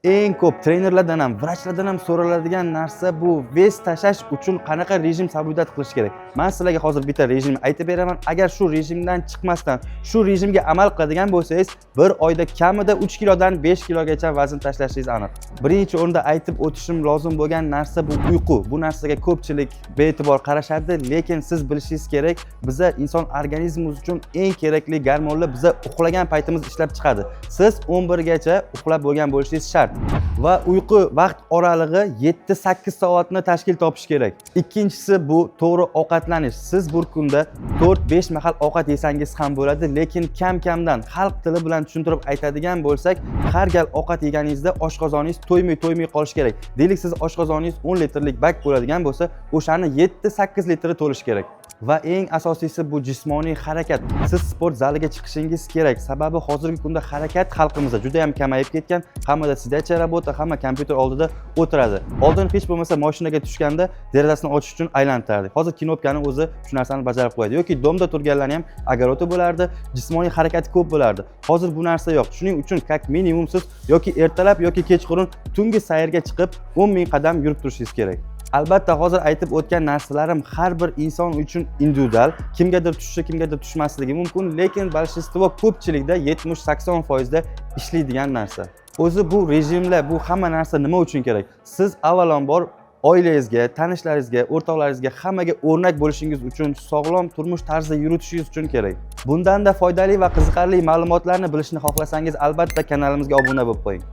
eng ko'p trenerlardan ham, vrachlardan ham so'raladigan narsa bu vес tashlash uchun qanaqa rejim samolyot qilish kerak. Men sizlarga hozir bitta rejimni aytib beraman. Agar shu rejimdan chiqmasdan, shu rejimga amal qiladigan bo'lsangiz, bir oyda kamida 3 kilodan 5 kilogacha vazn tashlashingiz aniq. Birinchi o'rinda aytib o'tishim lozim bo'lgan narsa bu uyqu. Bu narsaga ko'pchilik bee'tibor qarashadi, lekin siz bilishingiz kerak, biza inson organizmimiz uchun eng kerakli gormonlar biza uxlagan paytimiz ishlab chiqadi. Siz 11 gacha uxlab bo'lgan bo'lishingiz shart. Va uyqu vaqt oralig'i 7-8 soatni tashkil topishi kerak. Ikkinchisi bu to'g'ri ovqatlanish. Siz bir kunda 4-5 mahal ovqat yesangiz ham bo'ladi, lekin kam-kamdan xalq tili bilan tushuntirib aytadigan bo'lsak, har gal ovqat yeganingizda oshqozoningiz to'ymay qolishi kerak. Deylik siz oshqozoningiz 10 litrlik bak bo'ladigan bo'lsa, o'shani 7-8 litri to'lishi kerak. Va eng asosiysi bu jismoniy harakat. Siz sport zaliga chiqishingiz kerak. Sababi hozirgi kunda harakat xalqimizda juda ham kamayib ketgan. Hammada sidacha rabota, hamma kompyuter oldida o'tiradi. Oldin hech bo'lmasa mashinaga tushganda derazasini ochish uchun aylantirardik. Hozir kinopkani o'zi shu narsani bajarib qo'yadi. Yoki domda turganlarni ham agaroti bo'lardi, jismoniy harakati ko'p bo'lardi. Hozir bu narsa yo'q. Shuning uchun как minimum siz yoki ertalab yoki kechqurun tungi sayrga chiqib 10 ming qadam yurib turishingiz kerak. Albatta hozir aytib o'tgan narsalarim har bir inson uchun individual, kimgadir tushishi, kimgadir tushmasligi mumkin, lekin большинство ko'pchilikda 70-80% da ishlaydigan narsa. O'zi bu rejimlar, bu hamma narsa nima uchun kerak? Siz avvalambor oilangizga, tanishlaringizga, o'rtoqlaringizga, hammaga o'rnak bo'lishingiz uchun, sog'lom turmush tarzida yuritishingiz uchun kerak. Bundan da foydali va qiziqarli ma'lumotlarni bilishni xohlasangiz, albatta kanalimizga obuna bo'lib qo'ying.